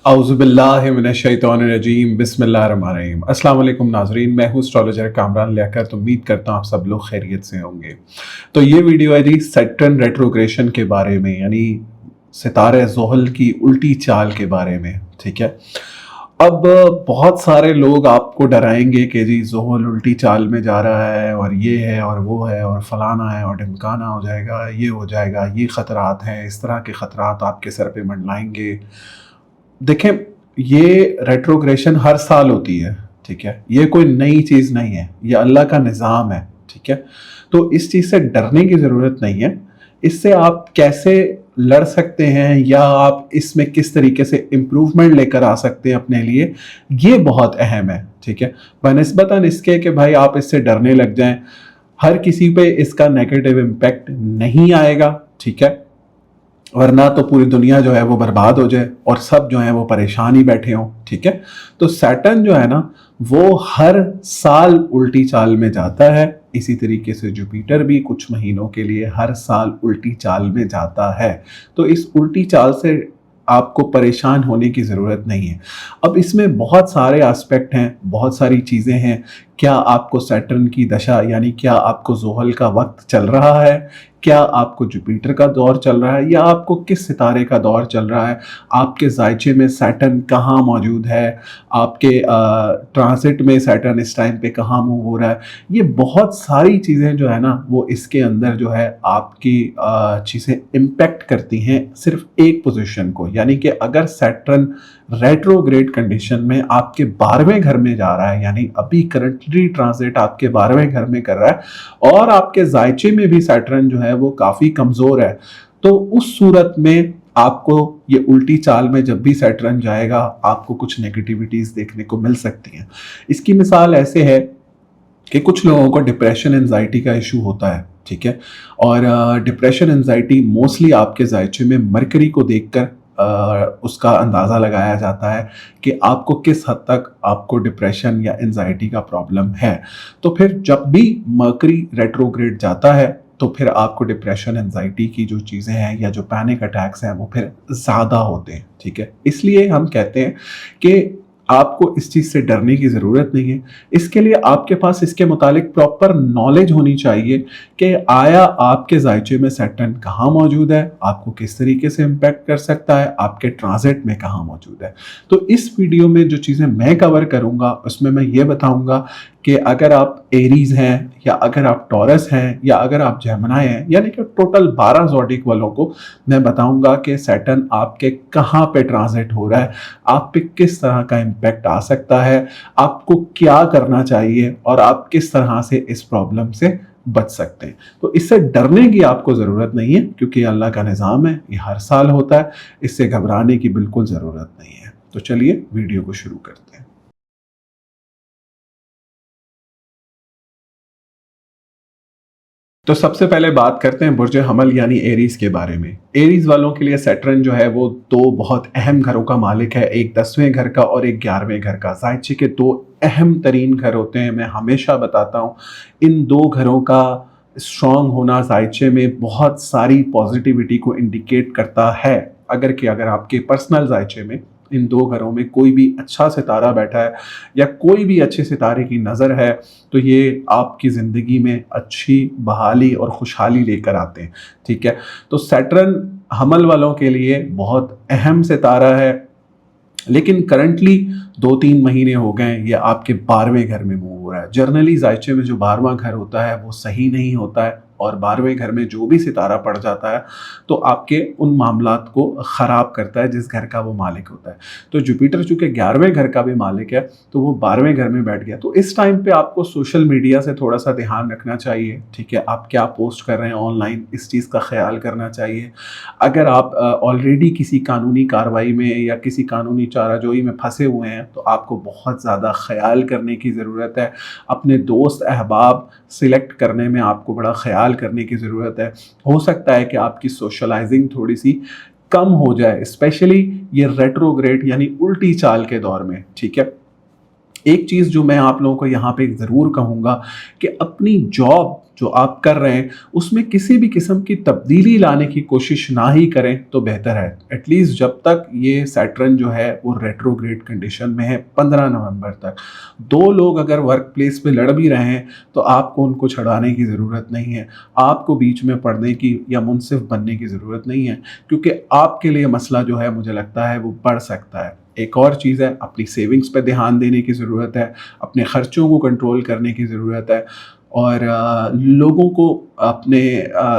औज़ुबिल्लाहिमिनश्शैतानिर्रजीम बिस्मिल्लाहिर्रहमानिर्रहीम। अस्सलाम वालेकुम नाज़रीन, मैं हूँ एस्ट्रोलॉजर कामरान लियाकत। तो उम्मीद करता हूँ आप सब लोग खैरियत से होंगे। तो ये वीडियो है जी सैटर्न रेट्रोग्रेशन के बारे में, यानी सितारे ज़ोहल की उल्टी चाल के बारे में। ठीक है, अब बहुत सारे लोग आपको डराएंगे कि जी ज़ोहल उल्टी चाल में जा रहा है और ये है और वो है और फलाना है और ढिमकाना हो जाएगा, ये हो जाएगा, ये ख़तरात हैं, इस तरह के ख़तरात आपके सर पे मंडलाएंगे। देखें, ये रेट्रोग्रेशन हर साल होती है। ठीक है, ये कोई नई चीज़ नहीं है, ये अल्लाह का निज़ाम है। ठीक है, तो इस चीज़ से डरने की ज़रूरत नहीं है। इससे आप कैसे लड़ सकते हैं या आप इसमें किस तरीके से इम्प्रूवमेंट लेकर आ सकते हैं अपने लिए, ये बहुत अहम है। ठीक है, बनिस्बतन इसके कि भाई आप इससे डरने लग जाएं, हर किसी पे इसका नेगेटिव इम्पैक्ट नहीं आएगा। ठीक है, वरना तो पूरी दुनिया जो है वो बर्बाद हो जाए और सब जो है वो परेशान ही बैठे हों। ठीक है, तो सैटर्न जो है ना वो हर साल उल्टी चाल में जाता है। इसी तरीके से जुपिटर भी कुछ महीनों के लिए हर साल उल्टी चाल में जाता है। तो इस उल्टी चाल से आपको परेशान होने की ज़रूरत नहीं है। अब इसमें बहुत सारे एस्पेक्ट हैं, बहुत सारी चीज़ें हैं। क्या आपको सैटर्न की दशा यानी क्या आपको ज़ोहल का वक्त चल रहा है, क्या आपको जुपिटर का दौर चल रहा है, या आपको किस सितारे का दौर चल रहा है, आपके जायचे में सैटर्न कहाँ मौजूद है, आपके ट्रांजिट में सैटर्न इस टाइम पे कहाँ मूव हो रहा है। ये बहुत सारी चीज़ें जो है ना वो इसके अंदर जो है आपकी चीज़ें इम्पेक्ट करती हैं सिर्फ एक पोजीशन को। यानी कि अगर सैटर्न रेट्रोग्रेड कंडीशन में आपके 12वें घर में जा रहा है, यानी अभी करंटली ट्रांजिट आपके 12वें घर में कर रहा है और आपके जायचे में भी सैटर्न जो है वो काफ़ी कमज़ोर है, तो उस सूरत में आपको ये उल्टी चाल में जब भी सैटर्न जाएगा आपको कुछ नेगेटिविटीज़ देखने को मिल सकती हैं। इसकी मिसाल ऐसे है कि कुछ लोगों को डिप्रेशन एंजाइटी का इशू होता है। ठीक है, और डिप्रेशन एंजाइटी मोस्टली आपके जायचे में मरकरी को देखकर उसका अंदाज़ा लगाया जाता है कि आपको किस हद तक आपको डिप्रेशन या एंजाइटी का प्रॉब्लम है। तो फिर जब भी मरकरी रेट्रोग्रेड जाता है तो फिर आपको डिप्रेशन एंजाइटी की जो चीज़ें हैं या जो पैनिक अटैक्स हैं वो फिर ज़्यादा होते हैं। ठीक है, इसलिए हम कहते हैं कि आपको इस चीज़ से डरने की ज़रूरत नहीं है। इसके लिए आपके पास इसके मुतालिक प्रॉपर नॉलेज होनी चाहिए कि आया आपके जायचे में सैटर्न कहाँ मौजूद है, आपको किस तरीके से इम्पैक्ट कर सकता है, आपके ट्रांजिट में कहाँ मौजूद है। तो इस वीडियो में जो चीज़ें मैं कवर करूँगा उसमें मैं ये बताऊँगा कि अगर आप एरीज हैं या अगर आप टॉरस हैं या अगर आप जेमिनी हैं, यानी कि टोटल 12 ज़ोडिक वालों को मैं बताऊंगा कि सैटर्न आपके कहाँ पे ट्रांजिट हो रहा है, आप पे किस तरह का इम्पैक्ट आ सकता है, आपको क्या करना चाहिए और आप किस तरह से इस प्रॉब्लम से बच सकते हैं। तो इससे डरने की आपको ज़रूरत नहीं है क्योंकि अल्लाह का निज़ाम है, ये हर साल होता है, इससे घबराने की बिल्कुल ज़रूरत नहीं है। तो चलिए वीडियो को शुरू करते हैं। तो सबसे पहले बात करते हैं बुर्ज हमल यानी एरीज के बारे में। एरीज वालों के लिए सैटर्न जो है वो दो बहुत अहम घरों का मालिक है, एक 10वें घर का और एक 11वें घर का। जायचे के दो अहम तरीन घर होते हैं। मैं हमेशा बताता हूँ इन दो घरों का स्ट्रॉन्ग होना जायचे में बहुत सारी पॉजिटिविटी को इंडिकेट करता है। अगर आपके पर्सनल जायचे में इन दो घरों में कोई भी अच्छा सितारा बैठा है या कोई भी अच्छे सितारे की नज़र है तो ये आपकी ज़िंदगी में अच्छी बहाली और खुशहाली लेकर आते हैं। ठीक है, तो सैटर्न हमल वालों के लिए बहुत अहम सितारा है, लेकिन करंटली 2-3 महीने हो गए ये आपके 12वें घर में मूव हो रहा है। जर्नली जायचे में जो 12वां घर होता है वो सही नहीं होता है और 12वें घर में जो भी सितारा पड़ जाता है तो आपके उन मामलात को ख़राब करता है जिस घर का वो मालिक होता है। तो जुपिटर चूँकि 11वें घर का भी मालिक है तो वो 12वें घर में बैठ गया। तो इस टाइम पे आपको सोशल मीडिया से थोड़ा सा ध्यान रखना चाहिए। ठीक है, आप क्या पोस्ट कर रहे हैं ऑनलाइन, इस चीज़ का ख्याल करना चाहिए। अगर आप ऑलरेडी किसी कानूनी कार्रवाई में या किसी कानूनी चाराजोई में फंसे हुए हैं तो आपको बहुत ज़्यादा ख्याल करने की ज़रूरत है। अपने दोस्त अहबाब सिलेक्ट करने में आपको बड़ा ख्याल करने की ज़रूरत है। हो सकता है कि आपकी सोशलाइजिंग थोड़ी सी कम हो जाए, स्पेशली ये रेट्रोग्रेड यानी उल्टी चाल के दौर में। ठीक है, एक चीज़ जो मैं आप लोगों को यहाँ पे ज़रूर कहूँगा कि अपनी जॉब جو آپ کر رہے ہیں اس میں کسی بھی قسم کی تبدیلی لانے کی کوشش نہ ہی کریں تو بہتر ہے. ایٹ لیسٹ جب تک یہ سیٹرن جو ہے وہ ریٹروگریڈ کنڈیشن میں ہے 15 نومبر تک. دو لوگ اگر ورک پلیس پہ لڑ بھی رہے ہیں تو آپ کو ان کو چھڑانے کی ضرورت نہیں ہے, آپ کو بیچ میں پڑنے کی یا منصف بننے کی ضرورت نہیں ہے, کیونکہ آپ کے لیے مسئلہ جو ہے مجھے لگتا ہے وہ بڑھ سکتا ہے. ایک اور چیز ہے, اپنی سیونگز پہ دھیان دینے کی ضرورت ہے, اپنے خرچوں کو کنٹرول کرنے کی ضرورت ہے, اور لوگوں کو اپنے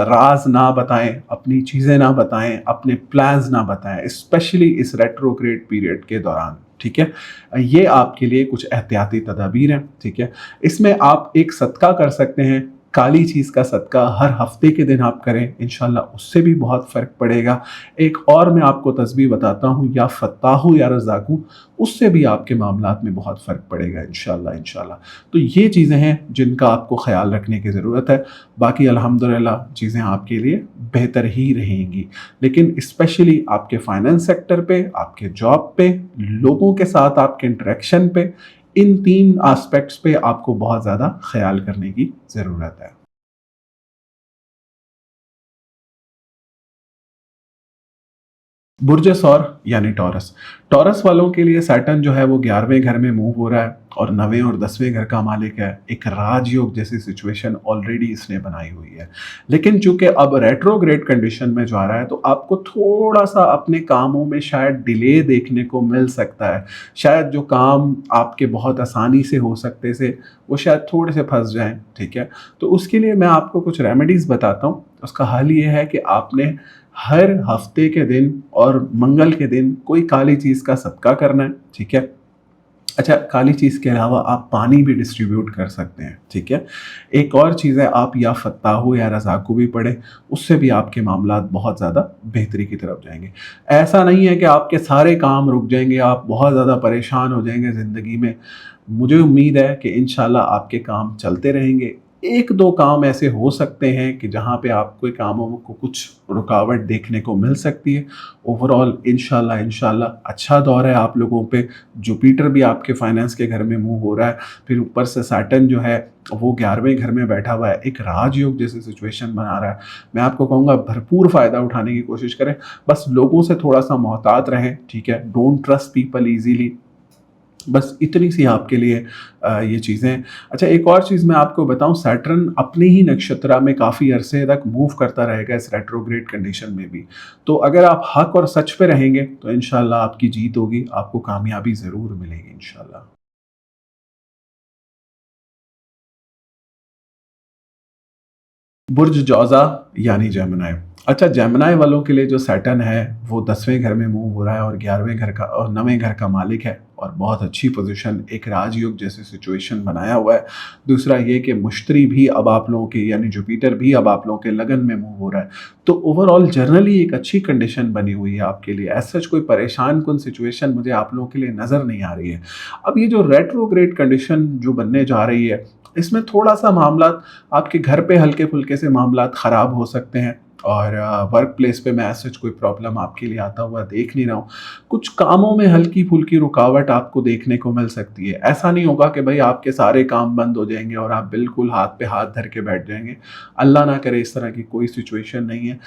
راز نہ بتائیں, اپنی چیزیں نہ بتائیں, اپنے پلانز نہ بتائیں, اسپیشلی اس ریٹروگریڈ پیریڈ کے دوران. ٹھیک ہے, یہ آپ کے لیے کچھ احتیاطی تدابیر ہیں. ٹھیک ہے, اس میں آپ ایک صدقہ کر سکتے ہیں, کالی چیز کا صدقہ ہر ہفتے کے دن آپ کریں, انشاءاللہ اس سے بھی بہت فرق پڑے گا. ایک اور میں آپ کو تسبیح بتاتا ہوں, یا فتاحو یا رزاقو, اس سے بھی آپ کے معاملات میں بہت فرق پڑے گا انشاءاللہ. تو یہ چیزیں ہیں جن کا آپ کو خیال رکھنے کی ضرورت ہے. باقی الحمدللہ چیزیں آپ کے لیے بہتر ہی رہیں گی, لیکن اسپیشلی آپ کے فائنانس سیکٹر پہ, آپ کے جاب پہ, لوگوں کے ساتھ آپ کے انٹریکشن پہ, ان 3 آسپیکٹس پہ آپ کو بہت زیادہ خیال کرنے کی ضرورت ہے. برج سور یعنی ٹورس. ٹورس والوں کے لیے سیٹن جو ہے وہ 11ویں گھر میں موو ہو رہا ہے اور 9ویں اور 10ویں گھر کا مالک ہے. ایک راج یوگ جیسی سچویشن آلریڈی اس نے بنائی ہوئی ہے, لیکن چونکہ اب ریٹروگریڈ کنڈیشن میں جو آ رہا ہے تو آپ کو تھوڑا سا اپنے کاموں میں شاید ڈیلے دیکھنے کو مل سکتا ہے. شاید جو کام آپ کے بہت آسانی سے ہو سکتے سے وہ شاید تھوڑے سے پھنس جائیں. ٹھیک ہے, تو اس کے لیے میں آپ کو کچھ ریمیڈیز بتاتا ہوں. اس کا حل یہ ہے کہ آپ نے ہر ہفتے کے دن اور منگل کے دن کوئی کالی چیز کا صدقہ کرنا ہے. ٹھیک ہے, اچھا کالی چیز کے علاوہ آپ پانی بھی ڈسٹریبیوٹ کر سکتے ہیں. ٹھیک ہے, ایک اور چیز ہے, آپ یا فتاحو یا رزاقو بھی پڑھیں, اس سے بھی آپ کے معاملات بہت زیادہ بہتری کی طرف جائیں گے. ایسا نہیں ہے کہ آپ کے سارے کام رک جائیں گے, آپ بہت زیادہ پریشان ہو جائیں گے زندگی میں. مجھے امید ہے کہ انشاءاللہ آپ کے کام چلتے رہیں گے. ایک دو کام ایسے ہو سکتے ہیں کہ جہاں پہ آپ کے کاموں کو کچھ رکاوٹ دیکھنے کو مل سکتی ہے. اوورال انشاءاللہ اچھا دور ہے آپ لوگوں پہ. جوپیٹر بھی آپ کے فائنانس کے گھر میں موو ہو رہا ہے, پھر اوپر سے سیٹن جو ہے وہ 11ویں گھر میں بیٹھا ہوا ہے, ایک راج یوگ جیسی سچویشن بنا رہا ہے. میں آپ کو کہوں گا بھرپور فائدہ اٹھانے کی کوشش کریں, بس لوگوں سے تھوڑا سا محتاط رہیں. ٹھیک ہے, ڈونٹ ٹرسٹ پیپل ایزیلی. بس اتنی سی آپ کے لیے یہ چیزیں. اچھا ایک اور چیز میں آپ کو بتاؤں, سیٹرن اپنے ہی نکشترا میں کافی عرصے تک موو کرتا رہے گا اس ریٹروگریڈ کنڈیشن میں بھی. تو اگر آپ حق اور سچ پہ رہیں گے تو انشاءاللہ آپ کی جیت ہوگی, آپ کو کامیابی ضرور ملے گی انشاءاللہ. برج جوزا یعنی جیمنائے. اچھا جیمنائے والوں کے لیے جو سیٹن ہے وہ 10ویں گھر میں موو ہو رہا ہے اور 11ویں گھر کا اور 9ویں گھر کا مالک ہے, اور بہت اچھی پوزیشن, ایک راج یوگ جیسی سچویشن بنایا ہوا ہے. دوسرا یہ کہ مشتری بھی اب آپ لوگوں کے یعنی جوپیٹر بھی اب آپ لوگوں کے لگن میں موو ہو رہا ہے. تو اوورال جنرلی ایک اچھی کنڈیشن بنی ہوئی ہے آپ کے لیے. ایز سچ کوئی پریشان کن سچویشن مجھے آپ لوگوں کے لیے نظر نہیں آ رہی ہے. اب یہ جو ریٹروگریڈ کنڈیشن جو بننے جا رہی ہے اس میں تھوڑا سا معاملات آپ کے گھر پہ ہلکے پھلکے سے معاملات خراب ہو سکتے ہیں, اور ورک پلیس پہ میں ایز سچ کوئی پرابلم آپ کے لیے آتا ہوا دیکھ نہیں رہا ہوں. کچھ کاموں میں ہلکی پھلکی رکاوٹ آپ کو دیکھنے کو مل سکتی ہے. ایسا نہیں ہوگا کہ بھائی آپ کے سارے کام بند ہو جائیں گے اور آپ بالکل ہاتھ پہ ہاتھ دھر کے بیٹھ جائیں گے. اللہ نہ کرے اس طرح کی کوئی سچویشن نہیں ہے.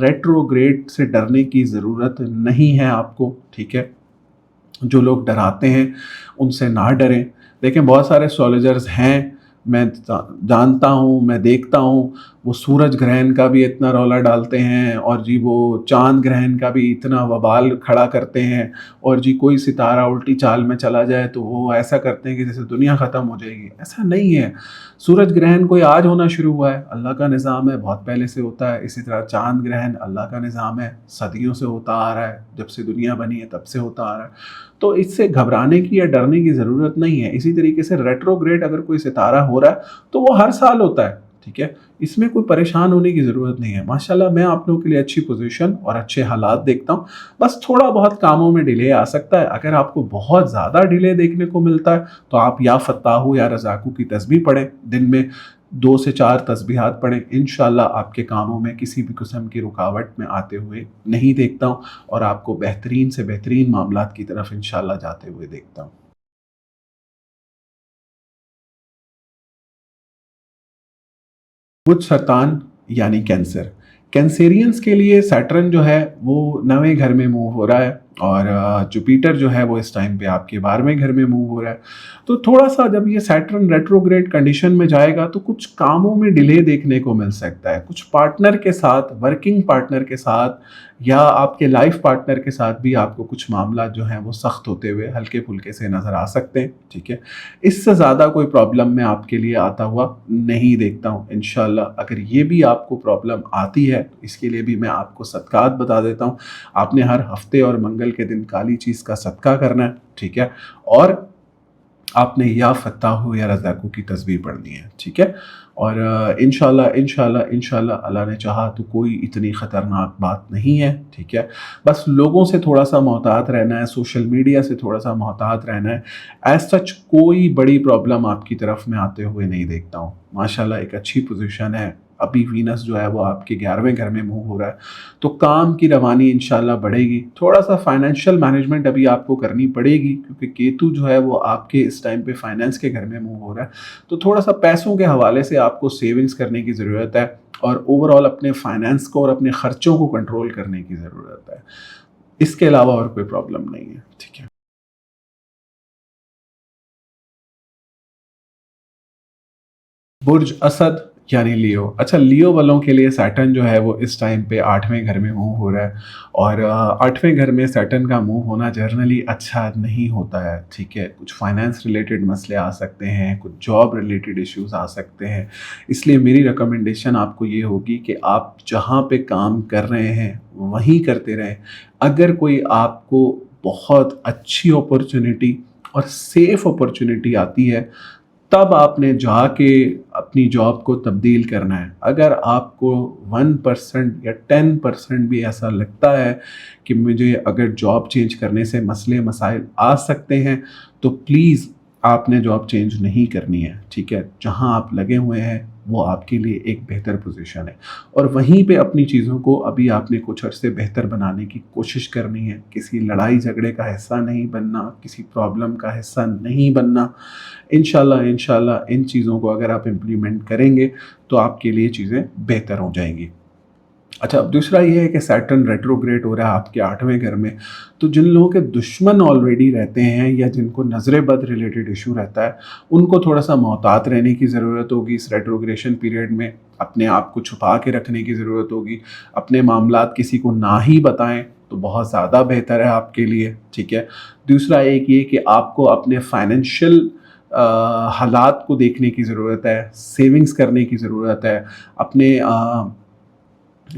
ریٹروگریڈ سے ڈرنے کی ضرورت نہیں ہے آپ کو. ٹھیک ہے, جو لوگ ڈراتے ہیں ان سے نہ ڈریں. دیکھیں بہت سارے اسٹرالوجرز ہیں, میں جانتا ہوں, میں دیکھتا ہوں, وہ سورج گرہن کا بھی اتنا رولا ڈالتے ہیں, اور جی وہ چاند گرہن کا بھی اتنا وبال کھڑا کرتے ہیں, اور جی کوئی ستارہ الٹی چال میں چلا جائے تو وہ ایسا کرتے ہیں کہ جیسے دنیا ختم ہو جائے گی. ایسا نہیں ہے. سورج گرہن کوئی آج ہونا شروع ہوا ہے, اللہ کا نظام ہے, بہت پہلے سے ہوتا ہے. اسی طرح چاند گرہن اللہ کا نظام ہے, صدیوں سے ہوتا آ رہا ہے, جب سے دنیا بنی ہے تب سے ہوتا آ رہا ہے. تو اس سے گھبرانے کی یا ڈرنے کی ضرورت نہیں ہے. اسی طریقے سے ریٹروگریڈ اگر کوئی ستارہ ہو رہا ہے تو وہ ہر سال ہوتا ہے. ٹھیک ہے, اس میں کوئی پریشان ہونے کی ضرورت نہیں ہے. ماشاءاللہ میں آپ لوگوں کے لیے اچھی پوزیشن اور اچھے حالات دیکھتا ہوں. بس تھوڑا بہت کاموں میں ڈیلے آ سکتا ہے. اگر آپ کو بہت زیادہ ڈیلے دیکھنے کو ملتا ہے تو آپ یا فتاحو یا رزاقو کی تسبیح پڑھیں, دن میں 2 سے 4 تسبیحات پڑھیں. انشاءاللہ آپ کے کاموں میں کسی بھی قسم کی رکاوٹ میں آتے ہوئے نہیں دیکھتا ہوں, اور آپ کو بہترین سے بہترین معاملات کی طرف انشاءاللہ جاتے ہوئے دیکھتا ہوں. बुध सरतान यानी कैंसर। कैंसेरियंस के लिए सैटर्न जो है वो 9वें घर में मूव हो रहा है और जुपिटर जो है वो इस टाइम पे आपके 12वें घर में मूव हो रहा है। तो थोड़ा-सा जब ये सैटर्न रेट्रोग्रेड कंडीशन में जाएगा तो कुछ कामों में डिले देखने को मिल सकता है। कुछ पार्टनर के साथ, वर्किंग पार्टनर के साथ या आपके लाइफ पार्टनर के साथ भी आपको कुछ मामला जो हैं वो सख्त होते हुए हल्के-फुल्के से नज़र आ सकते हैं, ठीक है? इससे ज़्यादा कोई प्रॉब्लम मैं आपके लिए आता हुआ नहीं देखता हूँ इंशाल्लाह। अगर ये भी आपको प्रॉब्लम आती है तो इसके लिए भी मैं आपको सदक़ात बता देता हूँ। आपने हर हफ्ते और मंगल के दिन काली चीज़ का सदका करना है, ठीक है? और आपने या फ़त्ताहु या रज़ाक़ु की तस्बीह पढ़नी है, ठीक है? और इंशाल्लाह इंशाल्लाह इंशाल्लाह अल्लाह ने चाहा तो कोई इतनी ख़तरनाक बात नहीं है, ठीक है? बस लोगों से थोड़ा-सा मोहतात रहना है, सोशल मीडिया से थोड़ा-सा मोहतात रहना है। एज़ सच कोई बड़ी प्रॉब्लम आपकी तरफ मैं आते हुए नहीं देखता हूँ। माशाल्लाह एक अच्छी पोज़ीशन है। अभी वीनस जो है वो आपके 11वें घर में मूव हो रहा है, तो काम की रवानी इंशाल्लाह बढ़ेगी। थोड़ा-सा फाइनेंशियल मैनेजमेंट अभी आपको करनी पड़ेगी क्योंकि केतु जो है वो आपके इस टाइम पे फाइनेंस के घर में मूव हो रहा है। तो थोड़ा-सा पैसों के हवाले से आपको सेविंग्स करने की ज़रूरत है और ओवरऑल अपने फाइनेंस को और अपने खर्चों को कंट्रोल करने की ज़रूरत है। इसके अलावा और कोई प्रॉब्लम नहीं है, ठीक है? बुर्ज असद यानी लियो। अच्छा, लियो वालों के लिए सैटर्न जो है वो इस टाइम पे 8वें घर में मूव हो रहा है और 8वें घर में सैटर्न का मूव होना जनरली अच्छा नहीं होता है, ठीक है? कुछ फाइनेंस रिलेटेड मसले आ सकते हैं, कुछ जॉब रिलेटेड इश्यूज़ आ सकते हैं। इसलिए मेरी रिकमेंडेशन आपको ये होगी कि आप जहाँ पे काम कर रहे हैं, वहीं करते रहें। अगर कोई आपको बहुत अच्छी अपॉर्च्युनिटी और सेफ़ अपॉर्च्युनिटी आती है, तब आपने जाके अपनी जॉब को तब्दील करना है। अगर आपको 1% या 10% भी ऐसा लगता है कि मुझे अगर जॉब चेंज करने से मसले मसाइल आ सकते हैं, तो प्लीज़ आपने जॉब चेंज नहीं करनी है, ठीक है? जहाँ आप लगे हुए हैं, वो आपके लिए एक बेहतर पोज़ीशन है और वहीं पे अपनी चीज़ों को अभी आपने कुछ अरसे बेहतर बनाने की कोशिश करनी है। किसी लड़ाई झगड़े का हिस्सा नहीं बनना, किसी प्रॉब्लम का हिस्सा नहीं बनना। इंशाल्लाह इंशाल्लाह इन चीज़ों को अगर आप इम्प्लीमेंट करेंगे तो आपके लिए चीज़ें बेहतर हो जाएंगी। अच्छा, अब दूसरा ये है कि सैटर्न रेट्रोग्रेड हो रहा है आपके 8वें घर में, तो जिन लोगों के दुश्मन ऑलरेडी रहते हैं या जिनको नज़र बद रिलेटेड इशू रहता है, उनको थोड़ा-सा मोहतात रहने की ज़रूरत होगी इस रेट्रोग्रेशन पीरियड में। अपने आप को छुपा के रखने की ज़रूरत होगी। अपने मामलात किसी को ना ही बताएँ, तो बहुत ज़्यादा बेहतर है आपके लिए, ठीक है? दूसरा एक ये कि आपको अपने फाइनेंशियल हालात को देखने की ज़रूरत है, सेविंग्स करने की ज़रूरत है, अपने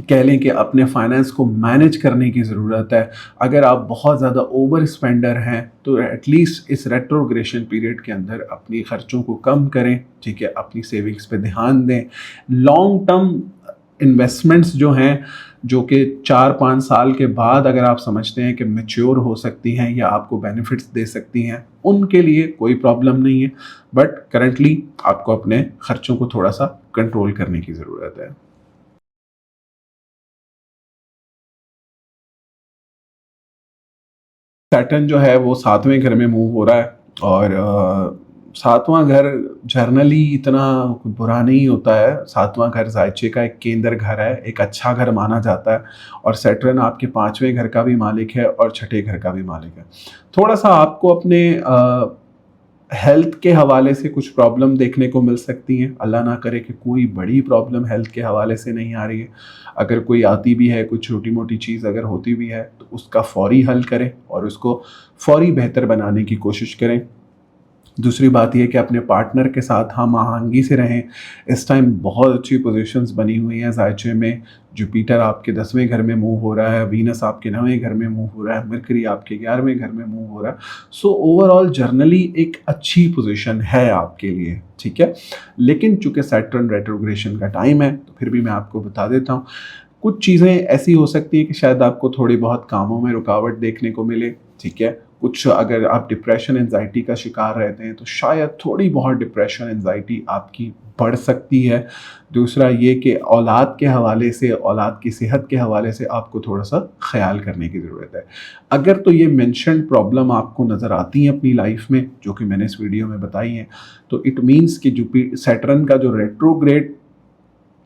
कह लें कि अपने फाइनेंस को मैनेज करने की ज़रूरत है। अगर आप बहुत ज़्यादा ओवर स्पेंडर हैं तो एटलीस्ट इस रेट्रोग्रेशन पीरियड के अंदर अपनी ख़र्चों को कम करें, ठीक है? अपनी सेविंग्स पे ध्यान दें। लॉन्ग टर्म इन्वेस्टमेंट्स जो हैं, जो कि 4-5 साल के बाद अगर आप समझते हैं कि मैच्योर हो सकती हैं या आपको बेनिफिट्स दे सकती हैं, उनके लिए कोई प्रॉब्लम नहीं है। बट करंटली आपको अपने ख़र्चों को थोड़ा-सा कंट्रोल करने की ज़रूरत है। सैटर्न जो है वो 7वें घर में मूव हो रहा है और 7वां घर जनरली इतना बुरा नहीं होता है। 7वां घर ज़ायचे का एक केंद्र घर है, एक अच्छा घर माना जाता है और सैटर्न आपके 5वें घर का भी मालिक है और छठे घर का भी मालिक है। थोड़ा-सा आपको अपने हेल्थ के हवाले से कुछ प्रॉब्लम देखने को मिल सकती हैं। अल्लाह ना करे कि कोई बड़ी प्रॉब्लम हेल्थ के हवाले से नहीं आ रही है। अगर कोई आती भी है, कुछ छोटी-मोटी चीज़ अगर होती भी है, तो उसका फ़ौरी हल करें और उसको फ़ौरी बेहतर बनाने की कोशिश करें। दूसरी बात ये कि अपने पार्टनर के साथ हम आहंगी से रहें। इस टाइम बहुत अच्छी पोजीशंस बनी हुई हैं ज़ायचे में। जुपिटर आपके 10वें घर में मूव हो रहा है, वीनस आपके 9वें घर में मूव हो रहा है, मरकरी आपके 11वें घर में मूव हो रहा है। सो ओवरऑल जर्नली एक अच्छी पोजीशन है आपके लिए, ठीक है? लेकिन चूँकि सैटर्न रेट्रोग्रेशन का टाइम है, तो फिर भी मैं आपको बता देता हूँ। कुछ चीज़ें ऐसी हो सकती हैं कि शायद आपको थोड़ी बहुत कामों में रुकावट देखने को मिले, ठीक है? कुछ अगर आप डिप्रेशन, एंग्ज़ायटी का शिकार रहते हैं, तो शायद थोड़ी बहुत डिप्रेशन, एंग्ज़ायटी आपकी बढ़ सकती है। दूसरा ये कि औलाद के हवाले से, औलाद की सेहत के हवाले से आपको थोड़ा-सा ख़्याल करने की ज़रूरत है। अगर तो ये मेंशन्ड प्रॉब्लम आपको नज़र आती हैं अपनी लाइफ़ में, जो कि मैंने इस वीडियो में बताई हैं, तो इट मीन्स कि सैटर्न का जो रेट्रोग्रेड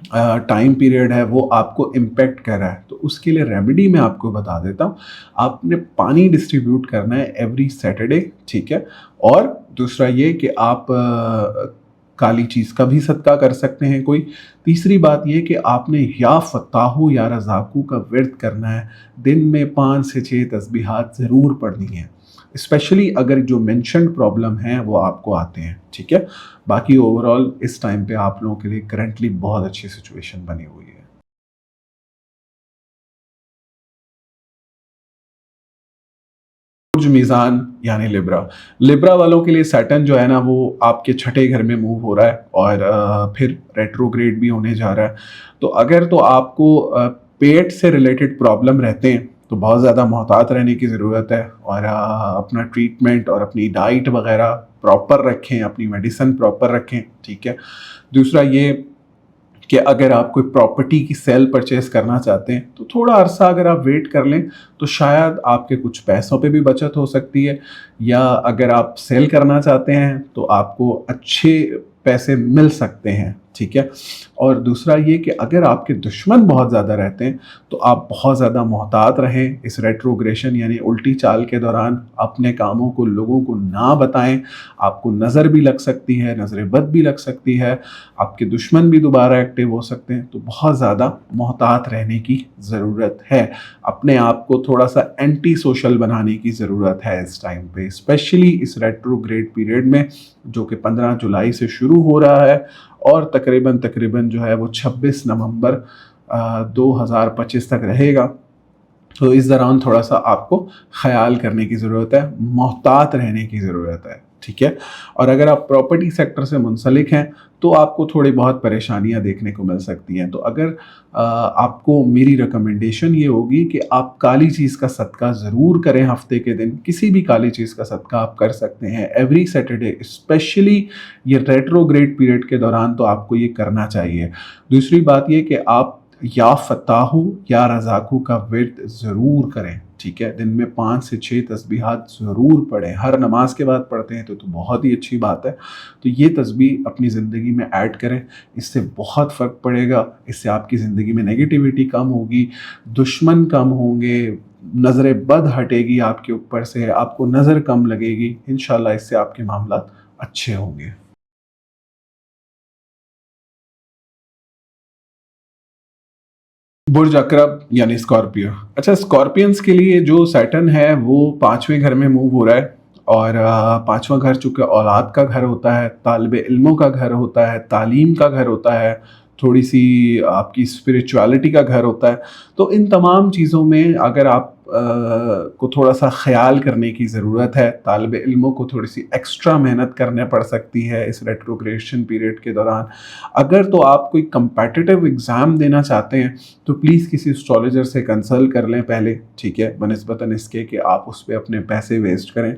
टाइम पीरियड है वो आपको इम्पेक्ट कर रहा है, तो उसके लिए रेमेडी मैं आपको बता देता हूँ। आपने पानी डिस्ट्रीब्यूट करना है एवरी सैटरडे, ठीक है? और दूसरा ये कि आप काली चीज़ का भी सदका कर सकते हैं कोई। तीसरी बात ये कि आपने या फ़त्ताहु या रज़ाक़ू का विर्द करना है। दिन में 5 से 6 तस्बीहात ज़रूर पढ़नी है, स्पेशली अगर जो मेंशन्ड प्रॉब्लम हैं वो आपको आते हैं, ठीक है? बाकी ओवरऑल इस टाइम पे आप लोगों के लिए करंटली बहुत अच्छी सिचुएशन बनी हुई है। बुर्ज मीज़ान यानी लिब्रा। लिब्रा वालों के लिए सैटर्न जो है ना वो आपके छठे घर में मूव हो रहा है और फिर रेट्रोग्रेड भी होने जा रहा है। तो अगर तो आपको पेट से रिलेटेड प्रॉब्लम रहते हैं तो बहुत ज़्यादा मोहतात रहने की ज़रूरत है और अपना ट्रीटमेंट और अपनी डाइट वगैरह प्रॉपर रखें, अपनी मेडिसिन प्रॉपर रखें, ठीक है? दूसरा ये कि अगर आप कोई प्रॉपर्टी की सेल परचेज करना चाहते हैं तो थोड़ा अरसा अगर आप वेट कर लें तो शायद आपके कुछ पैसों पे भी बचत हो सकती है, या अगर आप सेल करना चाहते हैं तो आपको अच्छे पैसे मिल सकते हैं, ठीक है? और दूसरा ये कि अगर आपके दुश्मन बहुत ज़्यादा रहते हैं तो आप बहुत ज़्यादा मोहतात रहें इस रेट्रोग्रेशन यानी उल्टी चाल के दौरान। अपने कामों को लोगों को ना बताएं, आपको नज़र भी लग सकती है, नज़र बद भी लग सकती है, आपके दुश्मन भी दोबारा एक्टिव हो सकते हैं। तो बहुत ज़्यादा मोहतात रहने की ज़रूरत है। अपने आप को थोड़ा सा एंटी सोशल बनाने की ज़रूरत है इस टाइम पे, स्पेशली इस रेट्रोग्रेड पीरियड में जो कि 15 जुलाई से शुरू हो रहा है और तकरीबन जो है वो 26 नवंबर 2025 तक रहेगा। तो इस दौरान थोड़ा सा आपको ख्याल करने की ज़रूरत है, मोहतात रहने की ज़रूरत है, ठीक है? और अगर आप प्रॉपर्टी सेक्टर से मुंसलिक हैं तो आपको थोड़ी बहुत परेशानियां देखने को मिल सकती हैं। तो अगर आपको मेरी रिकमेंडेशन ये होगी कि आप काली चीज़ का सदका ज़रूर करें। हफ्ते के दिन किसी भी काली चीज़ का सदका आप कर सकते हैं एवरी सैटरडे, स्पेशली ये रेट्रोग्रेड पीरियड के दौरान तो आपको ये करना चाहिए। दूसरी बात ये कि आप या फ़त्ताहु या रज़ाक़ू का विर्द ज़रूर करें, ठीक है? दिन में 5 से 6 तस्बीहात ज़रूर पढ़ें। हर नमाज के बाद पढ़ते हैं तो बहुत ही अच्छी बात है। तो ये तस्बीह अपनी ज़िंदगी में ऐड करें, इससे बहुत फ़र्क पड़ेगा। इससे आपकी ज़िंदगी में नेगेटिविटी कम होगी, दुश्मन कम होंगे, नज़र बद हटेगी आपके ऊपर से, आपको नज़र कम लगेगी। इंशाल्लाह इससे आपके मामलात अच्छे होंगे। बुर्ज अकरब यानी स्कॉर्पियो। अच्छा, स्कॉर्पियंस के लिए जो सैटर्न है वो 5वें घर में मूव हो रहा है और 5वां घर चूँकि औलाद का घर होता है, तालिब इल्मों का घर होता है, तालीम का घर होता है, थोड़ी-सी आपकी स्पिरिचुअलिटी का घर होता है। तो इन तमाम चीज़ों में अगर आप को थोड़ा-सा ख़याल करने की ज़रूरत है। तालिब इल्मों को थोड़ी-सी एक्स्ट्रा मेहनत करने पड़ सकती है इस रेट्रोग्रेशन पीरियड के दौरान। अगर तो आप कोई कम्पिटिटिव एग्ज़ाम देना चाहते हैं तो प्लीज़ किसी एस्ट्रोलॉजर से कंसल्ट कर लें पहले, ठीक है? बनिस्बतन इसके कि आप उस पे अपने पैसे वेस्ट करें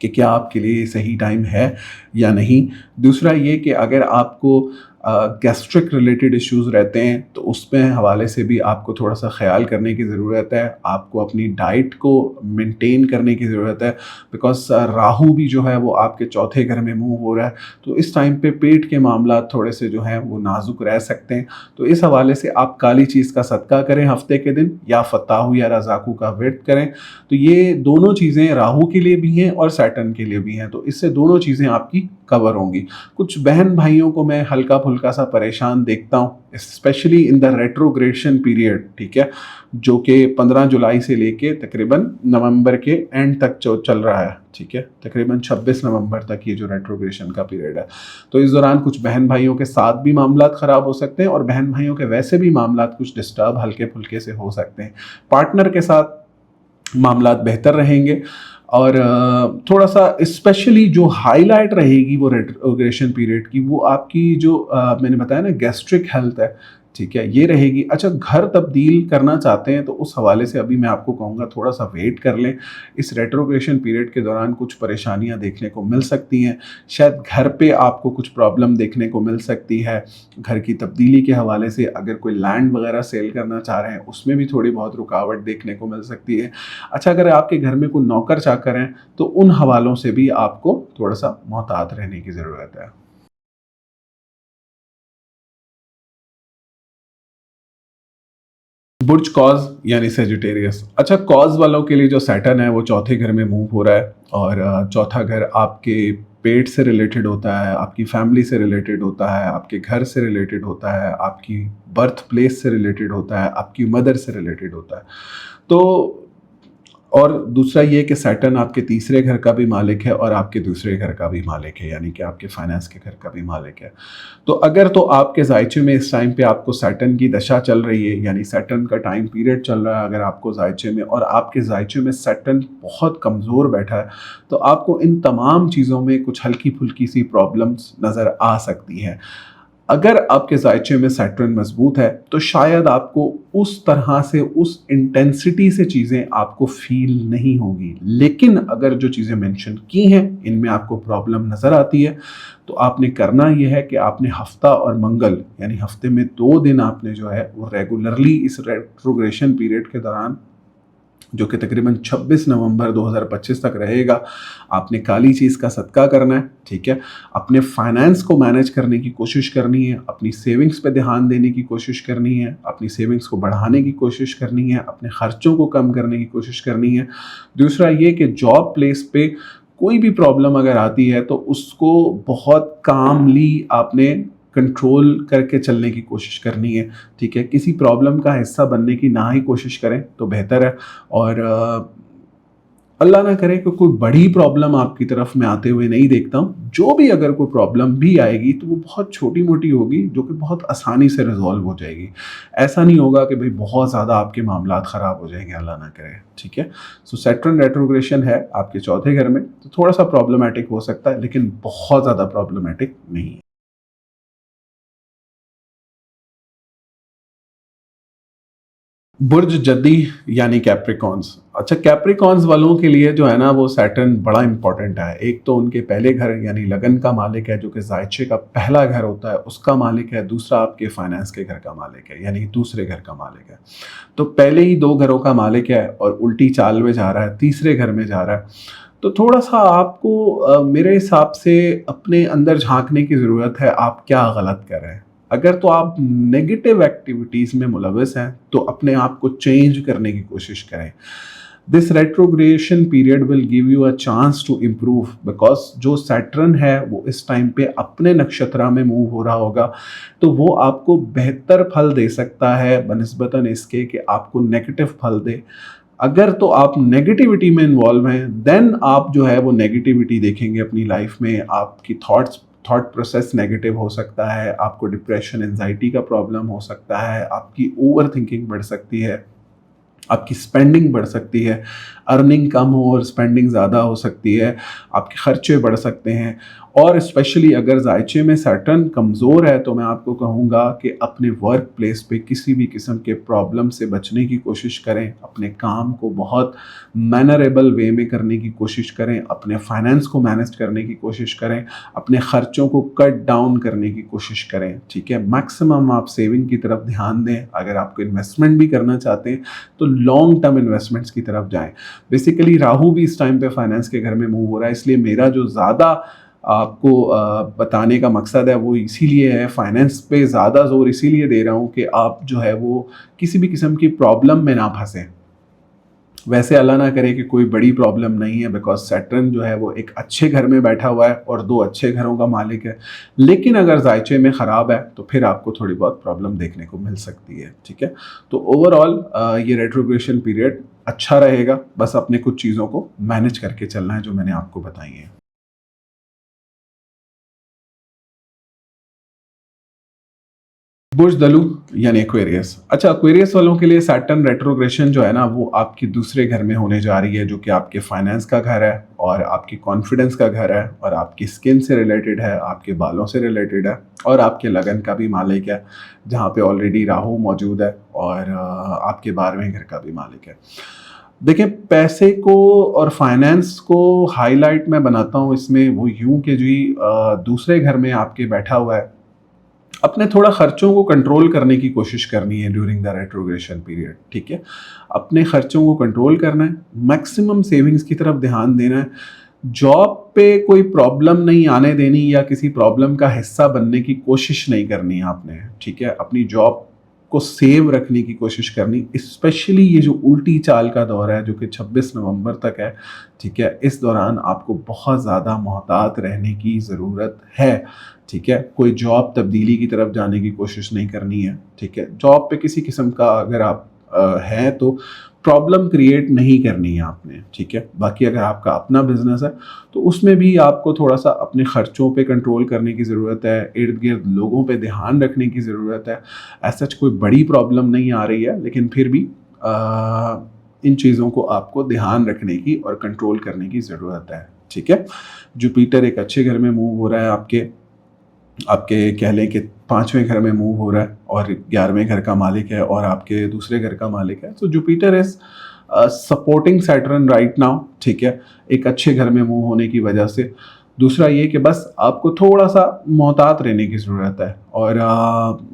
कि क्या आपके लिए सही टाइम है या नहीं। दूसरा ये कि अगर आपको गैस्ट्रिक रिलेटेड इश्यूज़ रहते हैं तो उसमें हवाले से भी आपको थोड़ा सा ख्याल करने की ज़रूरत है। आपको अपनी डाइट को मेंटेन करने की ज़रूरत है, बिकॉज़ राहु भी जो है वो आपके चौथे घर में मूव हो रहा है। तो इस टाइम पे पेट के मामला थोड़े से जो हैं वो नाजुक रह सकते हैं। तो इस हवाले से आप काली चीज़ का सदका करें हफ्ते के दिन, या फ़त्ताहु या रज़ाक़ू का विर्द करें। तो ये दोनों चीज़ें राहु के लिए भी हैं और सैटर्न के लिए भी हैं, तो इससे दोनों चीज़ें आपकी कवर होंगी। कुछ बहन भाइयों को मैं हल्का फुल्का सा परेशान देखता हूँ, specially in the retrogression period, ठीक है? जो कि 15 जुलाई से लेके तकरीबन नवंबर के एंड तक जो चल रहा है, ठीक है? तकरीबन 26 नवंबर तक ये जो रेट्रोग्रेशन का पीरियड है। तो इस दौरान कुछ बहन भाइयों के साथ भी मामलात ख़राब हो सकते हैं और बहन भाइयों के वैसे भी मामलात कुछ डिस्टर्ब हल्के फुल्के से हो सकते हैं। पार्टनर के साथ मामलात बेहतर रहेंगे और थोड़ा सा स्पेशली जो हाईलाइट रहेगी वो रेट्रोग्रेशन पीरियड की, वो आपकी जो मैंने बताया ना गैस्ट्रिक हेल्थ है, ठीक है? ये रहेगी। अच्छा, घर तब्दील करना चाहते हैं तो उस हवाले से अभी मैं आपको कहूँगा थोड़ा सा वेट कर लें। इस रेट्रोग्रेशन पीरियड के दौरान कुछ परेशानियाँ देखने को मिल सकती हैं। शायद घर पे आपको कुछ प्रॉब्लम देखने को मिल सकती है। घर की तब्दीली के हवाले से अगर कोई लैंड वगैरह सेल करना चाह रहे हैं उसमें भी थोड़ी बहुत रुकावट देखने को मिल सकती है। अच्छा, अगर आपके घर में कोई नौकर चाकर हैं तो उन हवालों से भी आपको थोड़ा सा मोहतात रहने की ज़रूरत है। बुर्ज कॉज यानी सेजिटेरियस। अच्छा, कॉज वालों के लिए जो सैटर्न है वो चौथे घर में मूव हो रहा है, और चौथा घर आपके पेट से रिलेटेड होता है, आपकी फैमिली से रिलेटेड होता है, आपके घर से रिलेटेड होता है, आपकी बर्थ प्लेस से रिलेटेड होता है, आपकी मदर से रिलेटेड होता है। तो और दूसरा ये कि सैटर्न आपके तीसरे घर का भी मालिक है और आपके दूसरे घर का भी मालिक है, यानी कि आपके फाइनेंस के घर का भी मालिक है। तो अगर तो आपके जायचे में इस टाइम पे आपको सैटर्न की दशा चल रही है, यानी सैटर्न का टाइम पीरियड चल रहा है अगर आपको जायचे में, और आपके जायचे में सैटर्न बहुत कमज़ोर बैठा है, तो आपको इन तमाम चीज़ों में कुछ हल्की फुल्की सी प्रॉब्लम्स नज़र आ सकती हैं। अगर आपके जायचे में सैटर्न मजबूत है तो शायद आपको उस तरह से, उस इंटेंसिटी से चीज़ें आपको फील नहीं होगी, लेकिन अगर जो चीज़ें मेंशन की हैं इनमें आपको प्रॉब्लम नज़र आती है, तो आपने करना यह है कि आपने हफ्ता और मंगल यानी हफ्ते में 2 दिन आपने जो है वो रेगुलरली इस रेट्रोग्रेशन पीरियड के दौरान, जो कि तकरीबन 26 नवंबर 2025 तक रहेगा, आपने काली चीज़ का सदका करना है, ठीक है। अपने फाइनेंस को मैनेज करने की कोशिश करनी है, अपनी सेविंग्स पे ध्यान देने की कोशिश करनी है, अपनी सेविंग्स को बढ़ाने की कोशिश करनी है, अपने खर्चों को कम करने की कोशिश करनी है। दूसरा ये कि जॉब प्लेस पे कोई भी प्रॉब्लम अगर आती है तो उसको बहुत कामली आपने कंट्रोल करके चलने की कोशिश करनी है, ठीक है। किसी प्रॉब्लम का हिस्सा बनने की ना ही कोशिश करें तो बेहतर है। और अल्लाह ना करे कि कोई बड़ी प्रॉब्लम आपकी तरफ मैं आते हुए नहीं देखता हूँ। जो भी अगर कोई प्रॉब्लम भी आएगी तो वो बहुत छोटी मोटी होगी, जो कि बहुत आसानी से रिजॉल्व हो जाएगी। ऐसा नहीं होगा कि भाई बहुत ज़्यादा आपके मामलात ख़राब हो जाएंगे, अल्लाह ना करे, ठीक है। सो सैटर्न रेट्रोग्रेशन है आपके चौथे घर में, तो थोड़ा सा प्रॉब्लमेटिक हो सकता है, लेकिन बहुत ज़्यादा प्रॉब्लमेटिक नहीं है। बुर्ज जद्दी यानी कैप्रिकॉन्स। अच्छा, कैप्रिकॉन्स वालों के लिए जो है ना वो सैटर्न बड़ा इंपॉर्टेंट है। एक तो उनके पहले घर यानी लगन का मालिक है, जो कि जायचे का पहला घर होता है, उसका मालिक है। दूसरा आपके फाइनेंस के घर का मालिक है, यानी दूसरे घर का मालिक है। तो पहले ही 2 घरों का मालिक है और उल्टी चाल में जा रहा है, तीसरे घर में जा रहा है। तो थोड़ा सा आपको मेरे हिसाब से अपने अंदर झांकने की ज़रूरत है, आप क्या गलत कर रहे हैं। अगर तो आप नेगेटिव एक्टिविटीज़ में मुलविस हैं तो अपने आप को चेंज करने की कोशिश करें। This retrogression period will give you a chance to improve, because जो सैटर्न है वो इस टाइम पे अपने नक्षत्र में मूव हो रहा होगा, तो वो आपको बेहतर फल दे सकता है बनिस्बतन इसके कि आपको नेगेटिव फल दे। अगर तो आप नेगेटिविटी में इन्वॉल्व हैं, देन आप जो है वो नेगेटिविटी देखेंगे अपनी लाइफ में। आपकी थॉट प्रोसेस नेगेटिव हो सकता है, आपको डिप्रेशन एंजाइटी का प्रॉब्लम हो सकता है, आपकी ओवर थिंकिंग बढ़ सकती है, आपकी स्पेंडिंग बढ़ सकती है, अर्निंग कम हो और स्पेंडिंग ज़्यादा हो सकती है, आपके खर्चे बढ़ सकते हैं। और स्पेशली अगर जायचे में सैटर्न कमज़ोर है तो मैं आपको कहूँगा कि अपने वर्क प्लेस पे किसी भी किस्म के प्रॉब्लम से बचने की कोशिश करें, अपने काम को बहुत मैनरेबल वे में करने की कोशिश करें, अपने फाइनेंस को मैनेज करने की कोशिश करें, अपने खर्चों को कट डाउन करने की कोशिश करें, ठीक है। मैक्सिमम आप सेविंग की तरफ ध्यान दें। अगर आपको इन्वेस्टमेंट भी करना चाहते हैं तो लॉन्ग टर्म इन्वेस्टमेंट्स की तरफ जाएं। बेसिकली राहु भी इस टाइम पे फाइनेंस के घर में मूव हो रहा है, इसलिए मेरा जो ज़्यादा आपको बताने का मकसद है वो इसीलिए है, फाइनेंस पे ज़्यादा जोर इसीलिए दे रहा हूँ कि आप जो है वो किसी भी किस्म की प्रॉब्लम में ना फंसें। वैसे अल्लाह ना करे कि कोई बड़ी प्रॉब्लम नहीं है, बिकॉज सैटर्न जो है वो एक अच्छे घर में बैठा हुआ है और 2 अच्छे घरों का मालिक है। लेकिन अगर जायचे में ख़राब है तो फिर आपको थोड़ी बहुत प्रॉब्लम देखने को मिल सकती है, ठीक है। तो ओवरऑल ये रेट्रोग्रेशन पीरियड अच्छा रहेगा, बस अपने कुछ चीज़ों को मैनेज करके चलना है जो मैंने आपको बताई हैं। बुर्ज दलू यानी एक्वेरियस। अच्छा, एक्वेरियस वालों के लिए सैटर्न रेट्रोग्रेशन जो है ना वो आपके दूसरे घर में होने जा रही है, जो कि आपके फाइनेंस का घर है और आपकी कॉन्फिडेंस का घर है और आपकी स्किन से रिलेटेड है, आपके बालों से रिलेटेड है और आपके लगन का भी मालिक है, जहाँ पे ऑलरेडी राहु मौजूद है, और आपके 12वें घर का भी मालिक है। देखिए, पैसे को और फाइनेंस को हाईलाइट मैं बनाता हूँ इसमें वो यूं कि जी दूसरे घर में आपके बैठा हुआ है, अपने थोड़ा खर्चों को कंट्रोल करने की कोशिश करनी है ड्यूरिंग द रेट्रोग्रेशन पीरियड, ठीक है। अपने खर्चों को कंट्रोल करना है, मैक्सिमम सेविंग्स की तरफ ध्यान देना है, जॉब पे कोई प्रॉब्लम नहीं आने देनी या किसी प्रॉब्लम का हिस्सा बनने की कोशिश नहीं करनी है आपने, ठीक है। अपनी जॉब को सेव रखने की कोशिश करनी, स्पेशली ये जो उल्टी चाल का दौर है जो कि 26 नवंबर तक है, ठीक है, इस दौरान आपको बहुत ज़्यादा मोहतात रहने की ज़रूरत है, ठीक है। कोई जॉब तब्दीली की तरफ जाने की कोशिश नहीं करनी है, ठीक है। जॉब पे किसी किस्म का अगर आप हैं तो प्रॉब्लम क्रिएट नहीं करनी है आपने, ठीक है। बाकी अगर आपका अपना बिजनेस है तो उसमें भी आपको थोड़ा सा अपने खर्चों पे कंट्रोल करने की ज़रूरत है, इर्द गिर्द लोगों पे ध्यान रखने की ज़रूरत है। ऐसा कोई बड़ी प्रॉब्लम नहीं आ रही है, लेकिन फिर भी इन चीज़ों को आपको ध्यान रखने की और कंट्रोल करने की ज़रूरत है, ठीक है। जुपिटर एक अच्छे घर में मूव हो रहा है, आपके कह लें कि 5वें घर में मूव हो रहा है और 11वें घर का मालिक है और आपके दूसरे घर का मालिक है। तो Jupiter is supporting Saturn right now, ठीक है, एक अच्छे घर में मूव होने की वजह से। दूसरा ये कि बस आपको थोड़ा सा मोहतात रहने की ज़रूरत है। और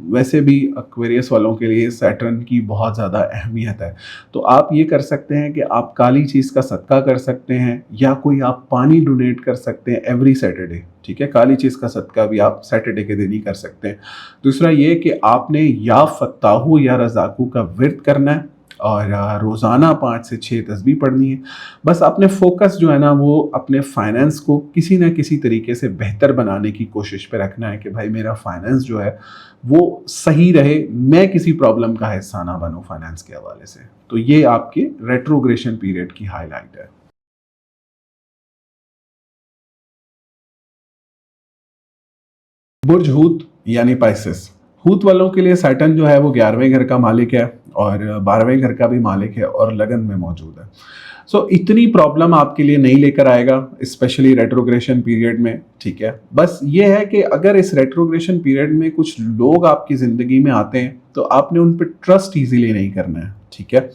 वैसे भी एक्वेरियस वालों के लिए सैटर्न की बहुत ज़्यादा अहमियत है, तो आप ये कर सकते हैं कि आप काली चीज़ का सदका कर सकते हैं या कोई आप पानी डोनेट कर सकते हैं एवरी सैटरडे, ठीक है। काली चीज़ का सदका भी आप सैटरडे के दिन ही कर सकते हैं। दूसरा ये कि आपने या फत्ताहू या रज़ाकू का विर्द करना है और रोज़ाना 5 से 6 तस्बीह पढ़नी है। बस अपने फोकस जो है ना वो अपने फाइनेंस को किसी न किसी तरीके से बेहतर बनाने की कोशिश पे रखना है कि भाई मेरा फाइनेंस जो है वो सही रहे, मैं किसी प्रॉब्लम का हिस्सा ना बनूं फाइनेंस के हवाले से। तो ये आपके रेट्रोग्रेशन पीरियड की हाईलाइट है। बुर्ज हूत यानी पाइसेस, हूत वालों के लिए सैटर्न जो है वो 11वें घर का मालिक है और 12वें घर का भी मालिक है और लगन में मौजूद है। सो इतनी प्रॉब्लम आपके लिए नहीं लेकर आएगा, स्पेशली रेट्रोग्रेशन पीरियड में, ठीक है। बस ये है कि अगर इस रेट्रोग्रेशन पीरियड में कुछ लोग आपकी ज़िंदगी में आते हैं तो आपने उन पर ट्रस्ट ईजीली नहीं करना है, ठीक है।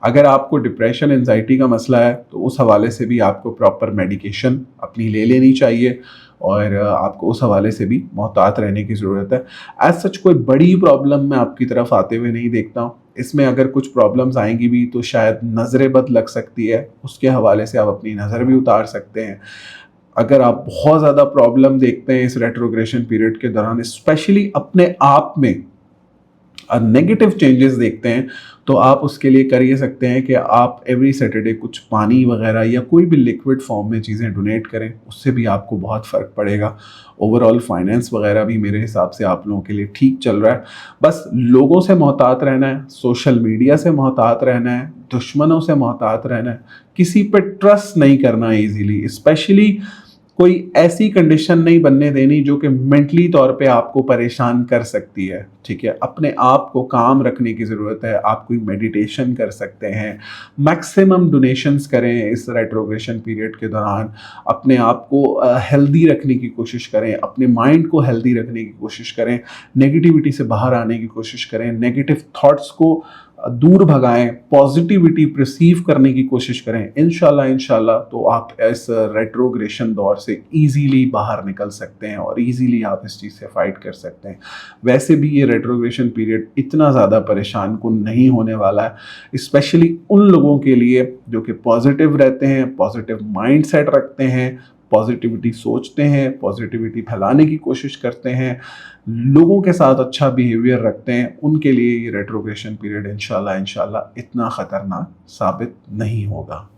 अगर आपको डिप्रेशन एंजाइटी का मसला है तो उस हवाले से भी आपको प्रॉपर मेडिकेशन अपनी ले लेनी चाहिए और आपको उस हवाले से भी मोहतात रहने की ज़रूरत है। एज सच कोई बड़ी प्रॉब्लम मैं आपकी तरफ आते हुए नहीं देखता हूँ। इसमें अगर कुछ प्रॉब्लम्स आएंगी भी तो शायद नज़र बद लग सकती है, उसके हवाले से आप अपनी नज़र भी उतार सकते हैं। अगर आप बहुत ज़्यादा प्रॉब्लम देखते हैं इस रेट्रोग्रेशन पीरियड के दौरान, स्पेशली अपने आप में नेगेटिव चेंजेस देखते हैं, तो आप उसके लिए कर ये सकते हैं कि आप एवरी सैटरडे कुछ पानी वगैरह या कोई भी लिक्विड फॉर्म में चीज़ें डोनेट करें, उससे भी आपको बहुत फ़र्क पड़ेगा। ओवरऑल फाइनेंस वगैरह भी मेरे हिसाब से आप लोगों के लिए ठीक चल रहा है। बस लोगों से मोहतात रहना है, सोशल मीडिया से मोहतात रहना है, दुश्मनों से मोहतात रहना है, किसी पे ट्रस्ट नहीं करना ईजीली, स्पेशली कोई ऐसी कंडीशन नहीं बनने देनी जो कि मेंटली तौर पे आपको परेशान कर सकती है, ठीक है। अपने आप को काम रखने की ज़रूरत है। आप कोई मेडिटेशन कर सकते हैं, मैक्सिमम डोनेशंस करें इस रेट्रोग्रेशन पीरियड के दौरान, अपने आप को हेल्दी रखने की कोशिश करें, अपने माइंड को हेल्दी रखने की कोशिश करें, नेगेटिविटी से बाहर आने की कोशिश करें, नेगेटिव थॉट्स को दूर भगाएं, पॉजिटिविटी परसीव करने की कोशिश करें। इंशाल्लाह तो आप इस रेट्रोग्रेशन दौर से इजीली बाहर निकल सकते हैं और इजीली आप इस चीज़ से फाइट कर सकते हैं। वैसे भी ये रेट्रोग्रेशन पीरियड इतना ज़्यादा परेशान कुन नहीं होने वाला है, स्पेशली उन लोगों के लिए जो कि पॉजिटिव रहते हैं, पॉजिटिव माइंड सेट रखते हैं, पॉजिटिविटी सोचते हैं, पॉजिटिविटी फैलाने की कोशिश करते हैं, लोगों के साथ अच्छा बिहेवियर रखते हैं। उनके लिए ये रेट्रोग्रेशन पीरियड इंशाल्लाह इतना ख़तरनाक साबित नहीं होगा।